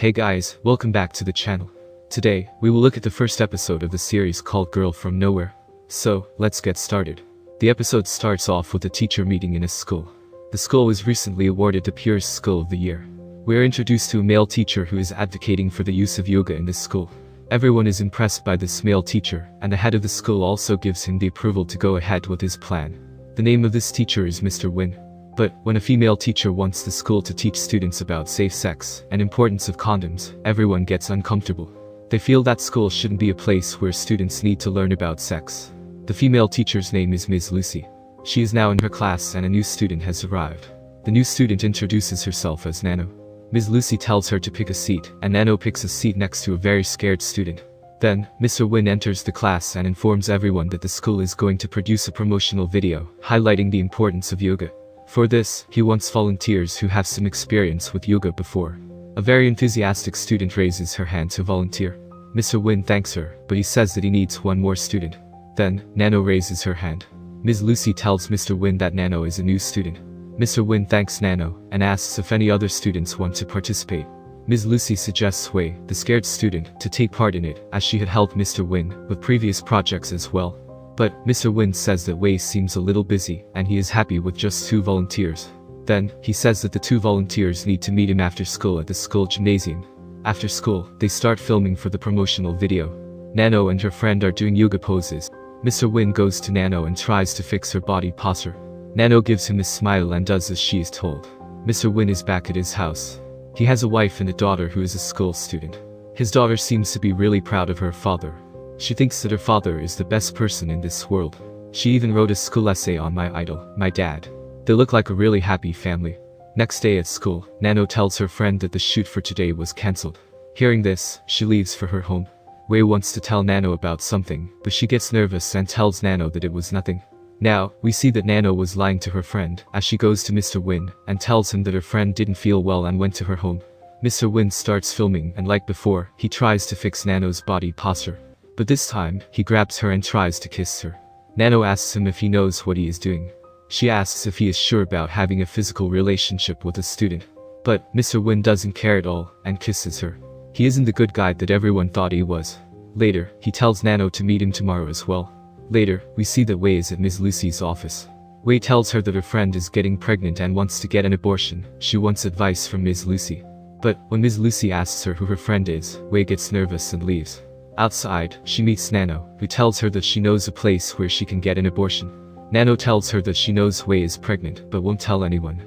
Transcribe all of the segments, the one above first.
Hey guys, welcome back to the channel. Today, we will look at the first episode of the series called Girl from Nowhere. So, let's get started. The episode starts off with a teacher meeting in a school. The school was recently awarded the Purest School of the Year. We are introduced to a male teacher who is advocating for the use of yoga in this school. Everyone is impressed by this male teacher, and the head of the school also gives him the approval to go ahead with his plan. The name of this teacher is Mr. Win. But when a female teacher wants the school to teach students about safe sex and importance of condoms, everyone gets uncomfortable. They feel that school shouldn't be a place where students need to learn about sex. The female teacher's name is Ms. Lucy. She is now in her class and a new student has arrived. The new student introduces herself as Nano. Ms. Lucy tells her to pick a seat, and Nano picks a seat next to a very scared student. Then, Mr. Win enters the class and informs everyone that the school is going to produce a promotional video, highlighting the importance of yoga. For this, he wants volunteers who have some experience with yoga before. A very enthusiastic student raises her hand to volunteer. Mr. Win thanks her, but he says that he needs one more student. Then, Nano raises her hand. Ms. Lucy tells Mr. Win that Nano is a new student. Mr. Win thanks Nano, and asks if any other students want to participate. Ms. Lucy suggests Wei, the scared student, to take part in it, as she had helped Mr. Win with previous projects as well. But Mr. Win says that Wei seems a little busy, and he is happy with just 2 volunteers. Then, he says that the 2 volunteers need to meet him after school at the school gymnasium. After school, they start filming for the promotional video. Nano and her friend are doing yoga poses. Mr. Win goes to Nano and tries to fix her body posture. Nano gives him a smile and does as she is told. Mr. Win is back at his house. He has a wife and a daughter who is a school student. His daughter seems to be really proud of her father. She thinks that her father is the best person in this world. She even wrote a school essay on my idol, my dad. They look like a really happy family. Next day at school, Nano tells her friend that the shoot for today was cancelled. Hearing this, she leaves for her home. Wei wants to tell Nano about something, but she gets nervous and tells Nano that it was nothing. Now, we see that Nano was lying to her friend, as she goes to Mr. Win, and tells him that her friend didn't feel well and went to her home. Mr. Win starts filming and like before, he tries to fix Nano's body posture. But this time, he grabs her and tries to kiss her. Nano asks him if he knows what he is doing. She asks if he is sure about having a physical relationship with a student. But Mr. Win doesn't care at all, and kisses her. He isn't the good guy that everyone thought he was. Later, he tells Nano to meet him tomorrow as well. Later, we see that Wei is at Ms. Lucy's office. Wei tells her that her friend is getting pregnant and wants to get an abortion. She wants advice from Ms. Lucy. But when Ms. Lucy asks her who her friend is, Wei gets nervous and leaves. Outside, she meets Nano, who tells her that she knows a place where she can get an abortion. Nano tells her that she knows Wei is pregnant, but won't tell anyone.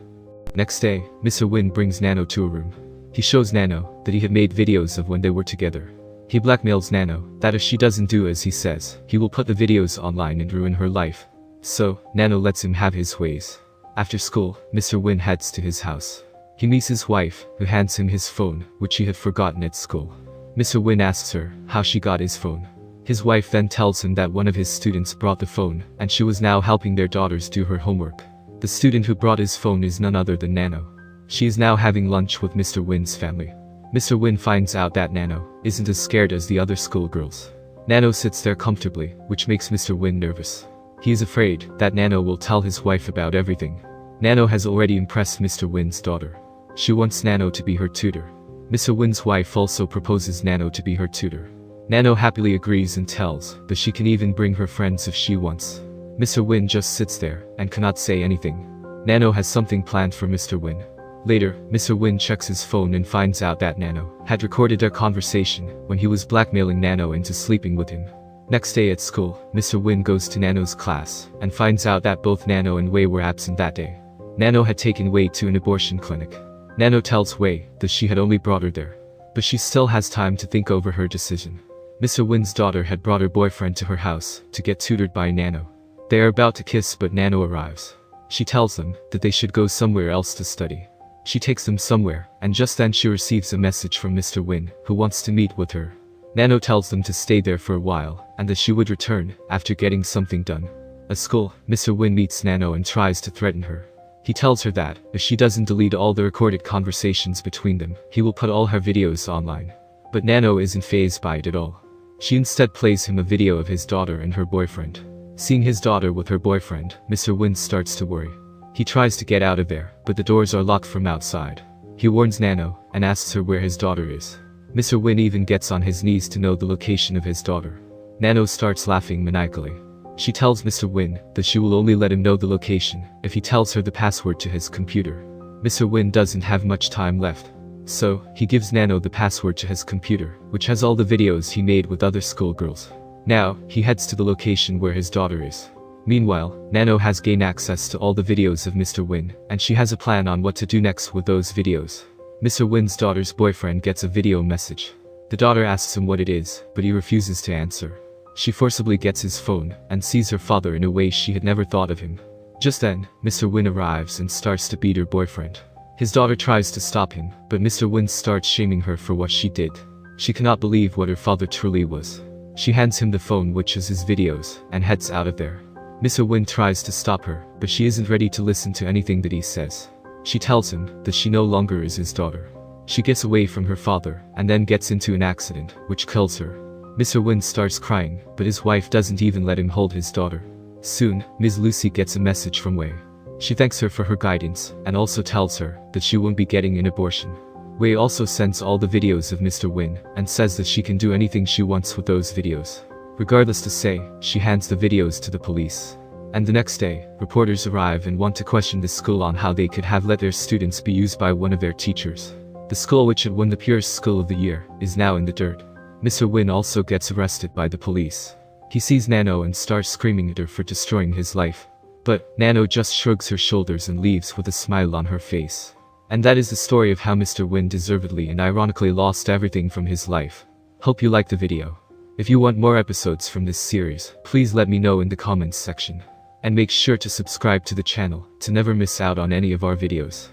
Next day, Mr. Win brings Nano to a room. He shows Nano that he had made videos of when they were together. He blackmails Nano that if she doesn't do as he says, he will put the videos online and ruin her life. So, Nano lets him have his ways. After school, Mr. Win heads to his house. He meets his wife, who hands him his phone, which he had forgotten at school. Mr. Win asks her how she got his phone. His wife then tells him that one of his students brought the phone, and she was now helping their daughters do her homework. The student who brought his phone is none other than Nano. She is now having lunch with Mr. Win's family. Mr. Win finds out that Nano isn't as scared as the other schoolgirls. Nano sits there comfortably, which makes Mr. Win nervous. He is afraid that Nano will tell his wife about everything. Nano has already impressed Mr. Win's daughter. She wants Nano to be her tutor. Mr. Win's wife also proposes Nano to be her tutor. Nano happily agrees and tells that she can even bring her friends if she wants. Mr. Win just sits there and cannot say anything. Nano has something planned for Mr. Win. Later, Mr. Win checks his phone and finds out that Nano had recorded their conversation when he was blackmailing Nano into sleeping with him. Next day at school, Mr. Win goes to Nano's class and finds out that both Nano and Wei were absent that day. Nano had taken Wei to an abortion clinic. Nano tells Wei that she had only brought her there, but she still has time to think over her decision. Mr. Win's daughter had brought her boyfriend to her house to get tutored by Nano. They are about to kiss, but Nano arrives. She tells them that they should go somewhere else to study. She takes them somewhere, and just then she receives a message from Mr. Win, who wants to meet with her. Nano tells them to stay there for a while, and that she would return after getting something done. At school, Mr. Win meets Nano and tries to threaten her. He tells her that, if she doesn't delete all the recorded conversations between them, he will put all her videos online. But Nano isn't fazed by it at all. She instead plays him a video of his daughter and her boyfriend. Seeing his daughter with her boyfriend, Mr. Win starts to worry. He tries to get out of there, but the doors are locked from outside. He warns Nano, and asks her where his daughter is. Mr. Win even gets on his knees to know the location of his daughter. Nano starts laughing maniacally. She tells Mr. Win that she will only let him know the location if he tells her the password to his computer. Mr. Win doesn't have much time left, so he gives Nano the password to his computer, which has all the videos he made with other schoolgirls. Now, he heads to the location where his daughter is. Meanwhile, Nano has gained access to all the videos of Mr. Win, and she has a plan on what to do next with those videos. Mr. Win's daughter's boyfriend gets a video message. The daughter asks him what it is, but he refuses to answer. She forcibly gets his phone, and sees her father in a way she had never thought of him. Just then, Mr. Win arrives and starts to beat her boyfriend. His daughter tries to stop him, but Mr. Win starts shaming her for what she did. She cannot believe what her father truly was. She hands him the phone, which is his videos, and heads out of there. Mr. Win tries to stop her, but she isn't ready to listen to anything that he says. She tells him that she no longer is his daughter. She gets away from her father, and then gets into an accident, which kills her. Mr. Win starts crying, but his wife doesn't even let him hold his daughter. Soon, Ms. Lucy gets a message from Wei. She thanks her for her guidance, and also tells her that she won't be getting an abortion. Wei also sends all the videos of Mr. Win, and says that she can do anything she wants with those videos. Regardless to say, she hands the videos to the police. And the next day, reporters arrive and want to question the school on how they could have let their students be used by one of their teachers. The school, which had won the purest school of the year, is now in the dirt. Mr. Win also gets arrested by the police. He sees Nano and starts screaming at her for destroying his life. But Nano just shrugs her shoulders and leaves with a smile on her face. And that is the story of how Mr. Win deservedly and ironically lost everything from his life. Hope you liked the video. If you want more episodes from this series, please let me know in the comments section. And make sure to subscribe to the channel to never miss out on any of our videos.